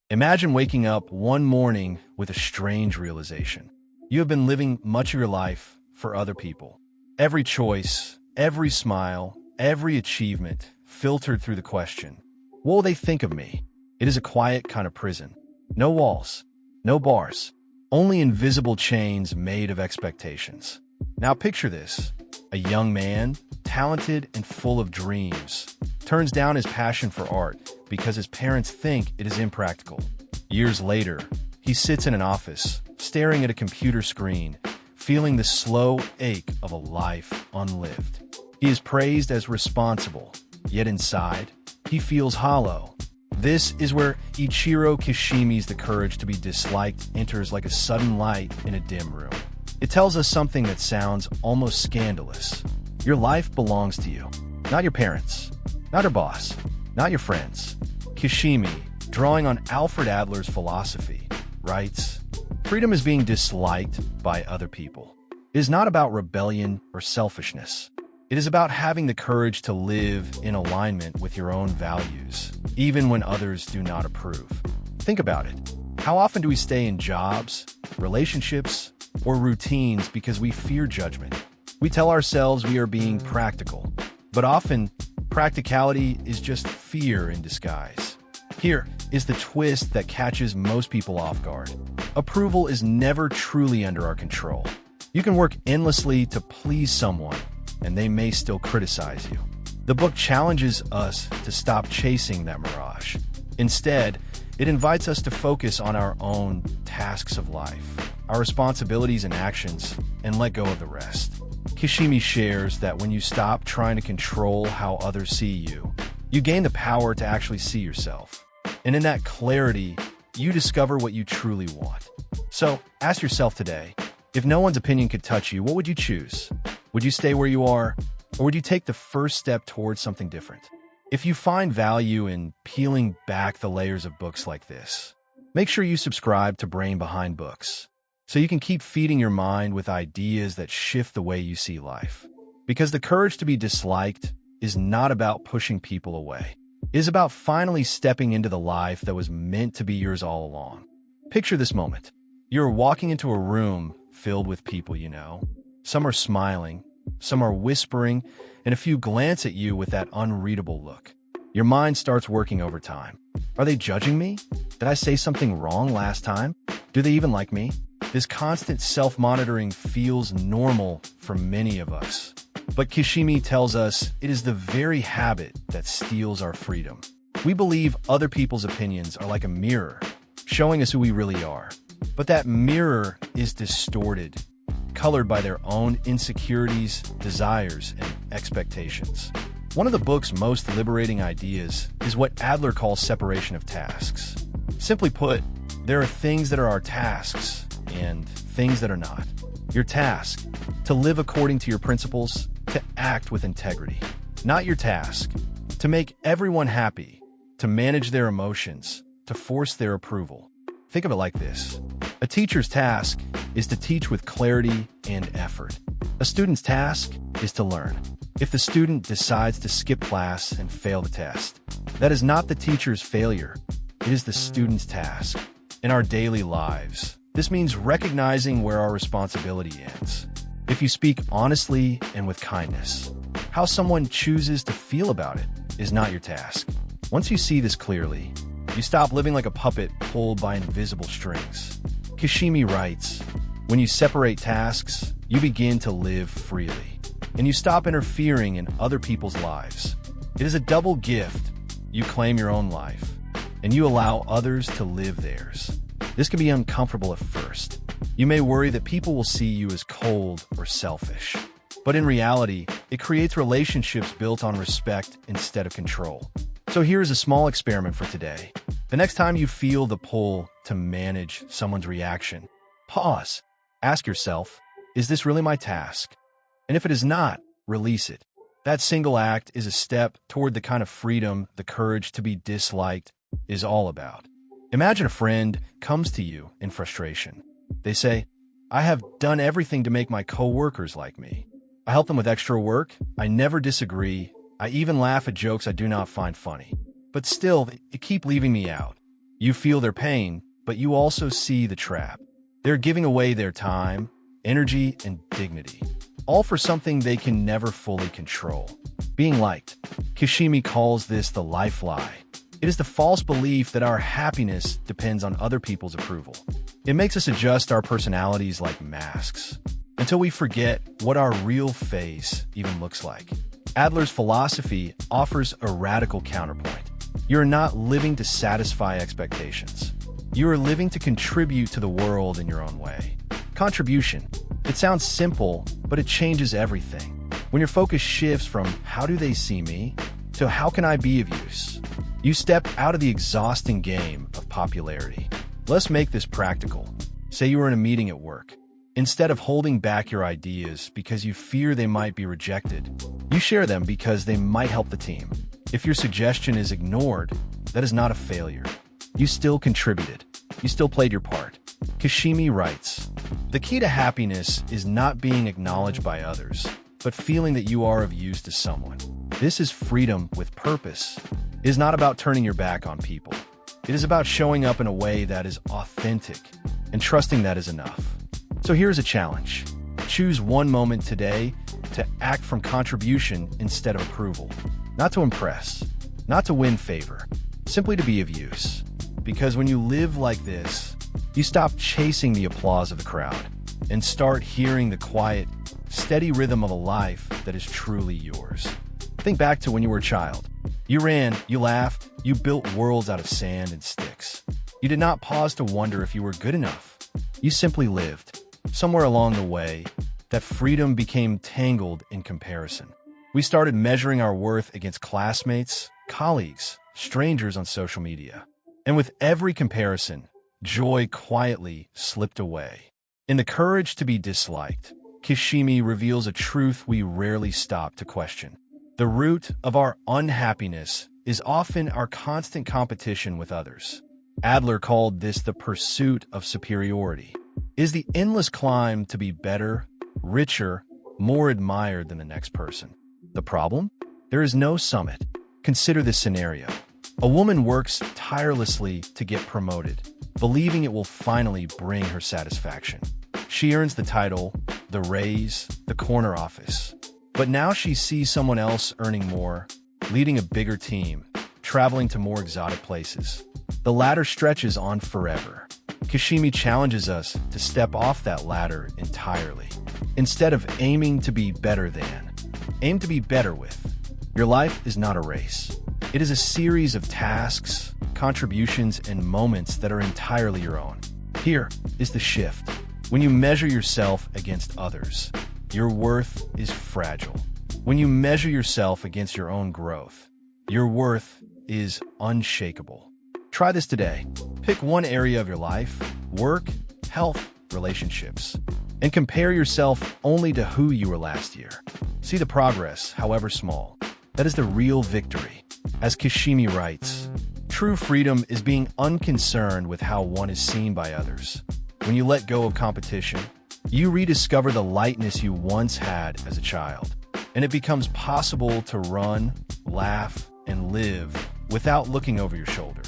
Imagine waking up one morning with a strange realization. You have been living much of your life for other people. Every choice, every smile, every achievement filtered through the question, what will they think of me? It is a quiet kind of prison. No walls, no bars, only invisible chains made of expectations. Now picture this. A young man, talented and full of dreams, turns down his passion for art because his parents think it is impractical. Years later, he sits in an office, staring at a computer screen, feeling the slow ache of a life unlived. He is praised as responsible, yet inside, he feels hollow. This is where Ichiro Kishimi's The Courage to be Disliked enters like a sudden light in a dim room. It tells us something that sounds almost scandalous. Your life belongs to you, not your parents, not your boss, not your friends. Kishimi, drawing on Alfred Adler's philosophy, writes, "Freedom is being disliked by other people. It is not about rebellion or selfishness. It is about having the courage to live in alignment with your own values, even when others do not approve." Think about it. How often do we stay in jobs, relationships, or routines because we fear judgment? We tell ourselves we are being practical, but often practicality is just fear in disguise. Here is the twist that catches most people off guard. Approval is never truly under our control. You can work endlessly to please someone, and they may still criticize you. The book challenges us to stop chasing that mirage. Instead, it invites us to focus on our own tasks of life, our responsibilities and actions, and let go of the rest. Kishimi shares that when you stop trying to control how others see you, you gain the power to actually see yourself. And in that clarity, you discover what you truly want. So, ask yourself today, if no one's opinion could touch you, what would you choose? Would you stay where you are, or would you take the first step towards something different? If you find value in peeling back the layers of books like this, make sure you subscribe to Brain Behind Books so you can keep feeding your mind with ideas that shift the way you see life. Because the courage to be disliked is not about pushing people away. It is about finally stepping into the life that was meant to be yours all along. Picture this moment. You're walking into a room filled with people you know. Some are smiling, some are whispering, and a few glance at you with that unreadable look. Your mind starts working overtime. Are they judging me? Did I say something wrong last time? Do they even like me? This constant self-monitoring feels normal for many of us. But Kishimi tells us it is the very habit that steals our freedom. We believe other people's opinions are like a mirror, showing us who we really are. But that mirror is distorted, colored by their own insecurities, desires, and expectations. One of the book's most liberating ideas is what Adler calls separation of tasks. Simply put, there are things that are our tasks and things that are not. Your task, to live according to your principles, to act with integrity. Not your task, to make everyone happy, to manage their emotions, to force their approval. Think of it like this. A teacher's task is to teach with clarity and effort. A student's task is to learn. If the student decides to skip class and fail the test, that is not the teacher's failure. It is the student's task. In our daily lives, this means recognizing where our responsibility ends. If you speak honestly and with kindness, how someone chooses to feel about it is not your task. Once you see this clearly, you stop living like a puppet pulled by invisible strings. Kishimi writes, when you separate tasks, you begin to live freely, and you stop interfering in other people's lives. It is a double gift. You claim your own life, and you allow others to live theirs. This can be uncomfortable at first. You may worry that people will see you as cold or selfish. But in reality, it creates relationships built on respect instead of control. So here's a small experiment for today. The next time you feel the pull to manage someone's reaction, pause. Ask yourself, is this really my task? And if it is not, release it. That single act is a step toward the kind of freedom the courage to be disliked is all about. Imagine a friend comes to you in frustration. They say, I have done everything to make my coworkers like me. I help them with extra work. I never disagree. I even laugh at jokes I do not find funny. But still, they keep leaving me out. You feel their pain, but you also see the trap. They're giving away their time, energy, and dignity, all for something they can never fully control. Being liked. Kishimi calls this the life lie. It is the false belief that our happiness depends on other people's approval. It makes us adjust our personalities like masks, until we forget what our real face even looks like. Adler's philosophy offers a radical counterpoint. You're not living to satisfy expectations. You are living to contribute to the world in your own way. Contribution. It sounds simple, but it changes everything. When your focus shifts from "how do they see me?" to "how can I be of use?" you step out of the exhausting game of popularity. Let's make this practical. Say you are in a meeting at work. Instead of holding back your ideas because you fear they might be rejected, you share them because they might help the team. If your suggestion is ignored, that is not a failure. You still contributed. You still played your part. Kishimi writes, "The key to happiness is not being acknowledged by others, but feeling that you are of use to someone. This is freedom with purpose. It is not about turning your back on people. It is about showing up in a way that is authentic and trusting that is enough." So here's a challenge. Choose one moment today to act from contribution instead of approval. Not to impress, not to win favor, simply to be of use. Because when you live like this, you stop chasing the applause of the crowd and start hearing the quiet, steady rhythm of a life that is truly yours. Think back to when you were a child. You ran, you laughed, you built worlds out of sand and sticks. You did not pause to wonder if you were good enough. You simply lived. Somewhere along the way, that freedom became tangled in comparison. We started measuring our worth against classmates, colleagues, strangers on social media. And with every comparison, joy quietly slipped away. In the courage to be disliked, Kishimi reveals a truth we rarely stop to question. The root of our unhappiness is often our constant competition with others. Adler called this the pursuit of superiority. It is the endless climb to be better, richer, more admired than the next person. The problem? There is no summit. Consider this scenario. A woman works tirelessly to get promoted, believing it will finally bring her satisfaction. She earns the title, the raise, the corner office. But now she sees someone else earning more, leading a bigger team, traveling to more exotic places. The ladder stretches on forever. Kishimi challenges us to step off that ladder entirely. Instead of aiming to be better than, aim to be better with. Your life is not a race. It is a series of tasks, contributions, and moments that are entirely your own. Here is the shift. When you measure yourself against others, your worth is fragile. When you measure yourself against your own growth, your worth is unshakable. Try this today. Pick one area of your life, work, health, relationships, and compare yourself only to who you were last year. See the progress, however small. That is the real victory. As Kishimi writes, true freedom is being unconcerned with how one is seen by others. When you let go of competition, you rediscover the lightness you once had as a child, and it becomes possible to run, laugh, and live without looking over your shoulder.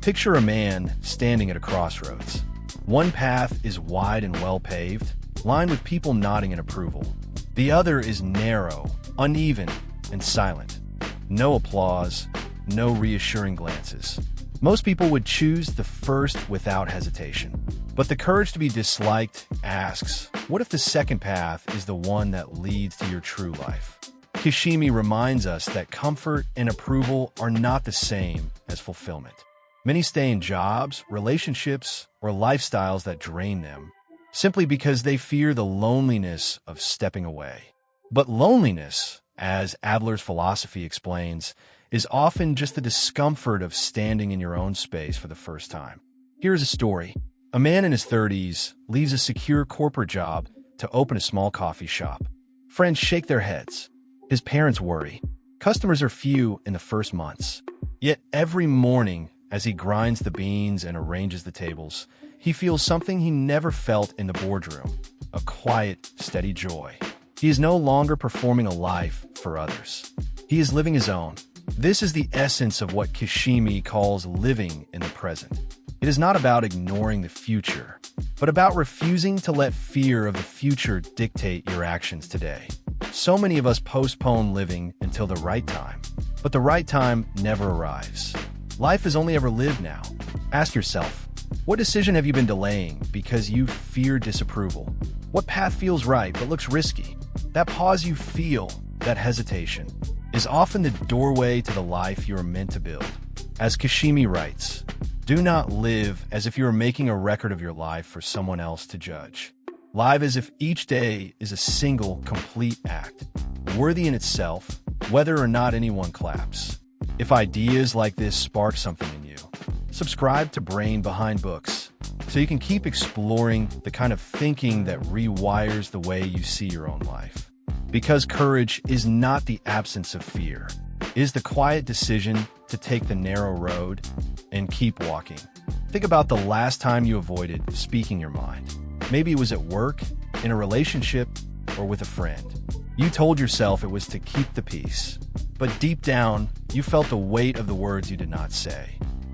Picture a man standing at a crossroads. One path is wide and well-paved, lined with people nodding in approval. The other is narrow, uneven, and silent. No applause, no reassuring glances. Most people would choose the first without hesitation. But the courage to be disliked asks, what if the second path is the one that leads to your true life? Kishimi reminds us that comfort and approval are not the same as fulfillment. Many stay in jobs, relationships, or lifestyles that drain them, simply because they fear the loneliness of stepping away. But loneliness, as Adler's philosophy explains, is often just the discomfort of standing in your own space for the first time. Here's a story. A man in his 30s leaves a secure corporate job to open a small coffee shop. Friends shake their heads. His parents worry. Customers are few in the first months. Yet every morning, as he grinds the beans and arranges the tables, he feels something he never felt in the boardroom, a quiet, steady joy. He is no longer performing a life for others. He is living his own, This is the essence of what Kishimi calls living in the present. It is not about ignoring the future, but about refusing to let fear of the future dictate your actions today. So many of us postpone living until the right time, but the right time never arrives. Life is only ever lived now. Ask yourself, what decision have you been delaying because you fear disapproval? What path feels right but looks risky? That pause you feel, that hesitation, is often the doorway to the life you are meant to build. As Kishimi writes, do not live as if you are making a record of your life for someone else to judge. Live as if each day is a single, complete act, worthy in itself, whether or not anyone claps. If ideas like this spark something in you, subscribe to Brain Behind Books so you can keep exploring the kind of thinking that rewires the way you see your own life. Because courage is not the absence of fear. It is the quiet decision to take the narrow road and keep walking. Think about the last time you avoided speaking your mind. Maybe it was at work, in a relationship, or with a friend. You told yourself it was to keep the peace, but deep down, you felt the weight of the words you did not say.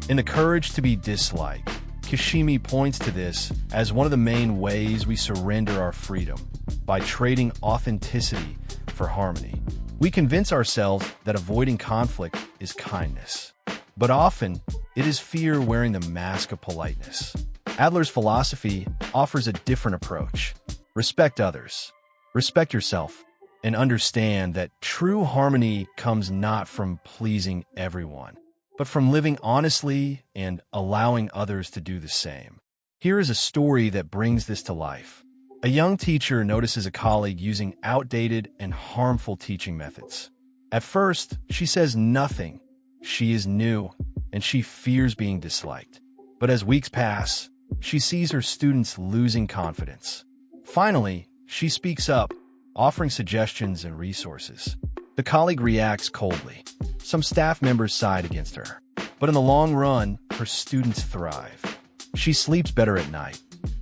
In The Courage to Be Disliked, Kishimi points to this as one of the main ways we surrender our freedom, by trading authenticity for harmony. We convince ourselves that avoiding conflict is kindness, but often it is fear wearing the mask of politeness. Adler's philosophy offers a different approach. Respect others, respect yourself, and understand that true harmony comes not from pleasing everyone, but from living honestly and allowing others to do the same. Here is a story that brings this to life. A young teacher notices a colleague using outdated and harmful teaching methods. At first, she says nothing. She is new, and she fears being disliked. But as weeks pass, she sees her students losing confidence. Finally, she speaks up, offering suggestions and resources. The colleague reacts coldly. Some staff members side against her. But in the long run, her students thrive. She sleeps better at night,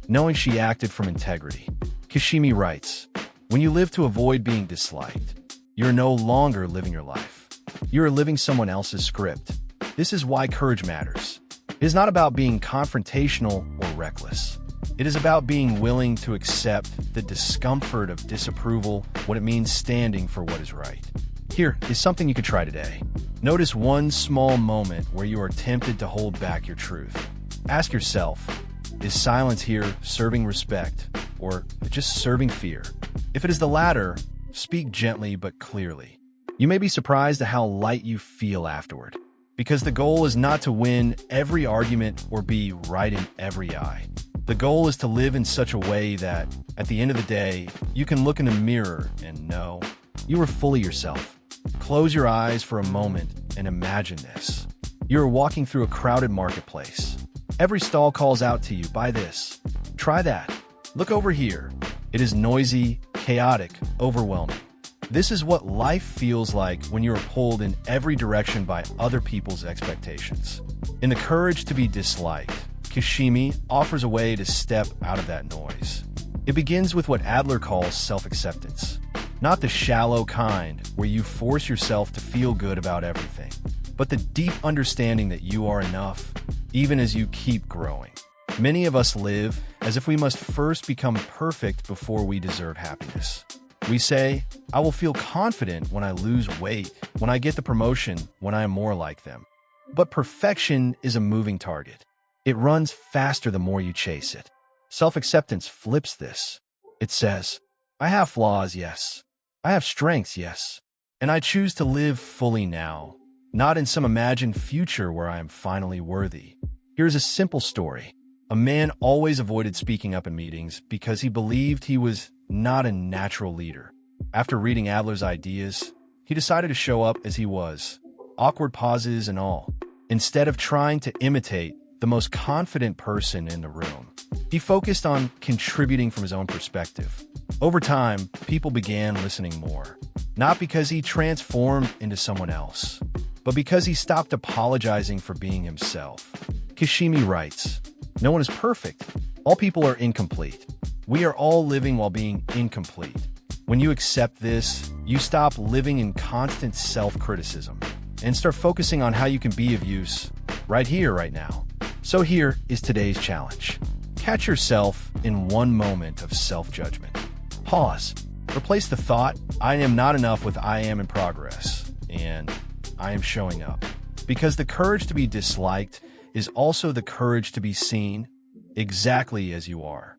knowing she acted from integrity. Kishimi writes, when you live to avoid being disliked, you're no longer living your life. You're living someone else's script. This is why courage matters. It is not about being confrontational or reckless. It is about being willing to accept the discomfort of disapproval, what it means standing for what is right. Here is something you could try today. Notice one small moment where you are tempted to hold back your truth. Ask yourself, is silence here serving respect or just serving fear? If it is the latter, speak gently but clearly. You may be surprised at how light you feel afterward, because the goal is not to win every argument or be right in every eye. The goal is to live in such a way that, at the end of the day, you can look in the mirror and know you are fully yourself. Close your eyes for a moment and imagine this. You are walking through a crowded marketplace. Every stall calls out to you, buy this, try that, look over here. It is noisy, chaotic, overwhelming. This is what life feels like when you are pulled in every direction by other people's expectations. In The Courage to Be Disliked, Kishimi offers a way to step out of that noise. It begins with what Adler calls self-acceptance. Not the shallow kind where you force yourself to feel good about everything, but the deep understanding that you are enough, even as you keep growing. Many of us live as if we must first become perfect before we deserve happiness. We say, I will feel confident when I lose weight, when I get the promotion, when I am more like them. But perfection is a moving target. It runs faster the more you chase it. Self-acceptance flips this. It says, I have flaws, yes. I have strengths, yes. And I choose to live fully now, not in some imagined future where I am finally worthy. Here's a simple story. A man always avoided speaking up in meetings because he believed he was not a natural leader. After reading Adler's ideas, he decided to show up as he was, awkward pauses and all. Instead of trying to imitate the most confident person in the room, he focused on contributing from his own perspective. Over time, people began listening more, not because he transformed into someone else, but because he stopped apologizing for being himself. Kishimi writes, no one is perfect. All people are incomplete. We are all living while being incomplete. When you accept this, you stop living in constant self-criticism. and start focusing on how you can be of use right here, right now. So here is today's challenge. Catch yourself in one moment of self-judgment. Pause. Replace the thought, I am not enough, with I am in progress, and I am showing up. Because the courage to be disliked is also the courage to be seen exactly as you are.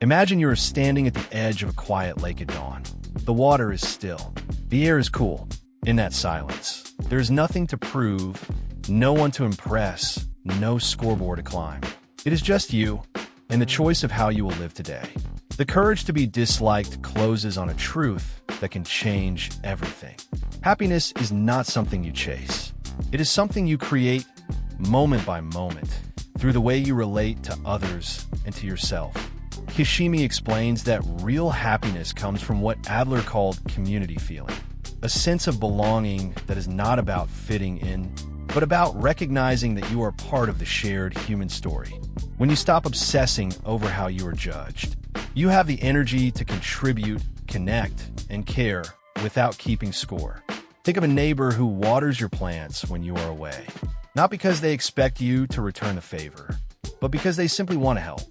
Imagine you are standing at the edge of a quiet lake at dawn. The water is still. The air is cool. In that silence, there is nothing to prove, no one to impress, no scoreboard to climb. It is just you and the choice of how you will live today. The courage to be disliked closes on a truth that can change everything. Happiness is not something you chase. It is something you create moment by moment through the way you relate to others and to yourself. Kishimi explains that real happiness comes from what Adler called community feeling, a sense of belonging that is not about fitting in, but about recognizing that you are part of the shared human story. When you stop obsessing over how you are judged, you have the energy to contribute, connect, and care without keeping score. Think of a neighbor who waters your plants when you are away, not because they expect you to return the favor, but because they simply want to help.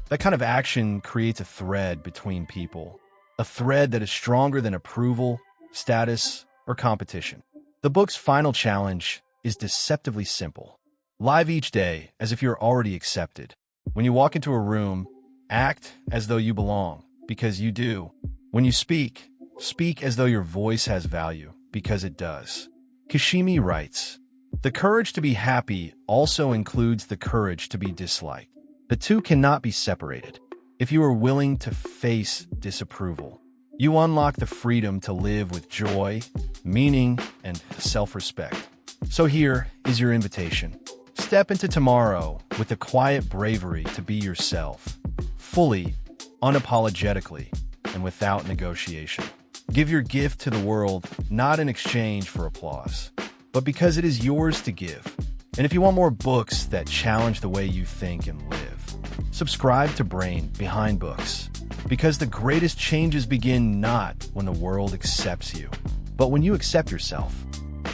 That kind of action creates a thread between people, a thread that is stronger than approval, status, or competition. The book's final challenge is deceptively simple. Live each day as if you're already accepted. When you walk into a room, act as though you belong, because you do. When you speak, speak as though your voice has value, because it does. Kishimi writes, "The courage to be happy also includes the courage to be disliked. The two cannot be separated. If you are willing to face disapproval, you unlock the freedom to live with joy, meaning, and self-respect." So here is your invitation. Step into tomorrow with the quiet bravery to be yourself, fully, unapologetically, and without negotiation. Give your gift to the world, not in exchange for applause, but because it is yours to give. And if you want more books that challenge the way you think and live, subscribe to Brain Behind Books, because the greatest changes begin not when the world accepts you, but when you accept yourself.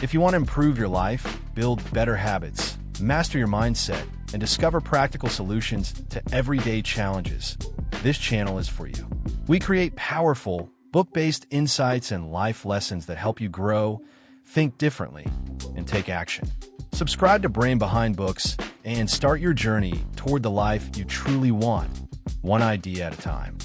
If you want to improve your life, build better habits, master your mindset, and discover practical solutions to everyday challenges, this channel is for you. We create powerful, book-based insights and life lessons that help you grow, think differently, and take action. Subscribe to Brain Behind Books and start your journey toward the life you truly want, one idea at a time.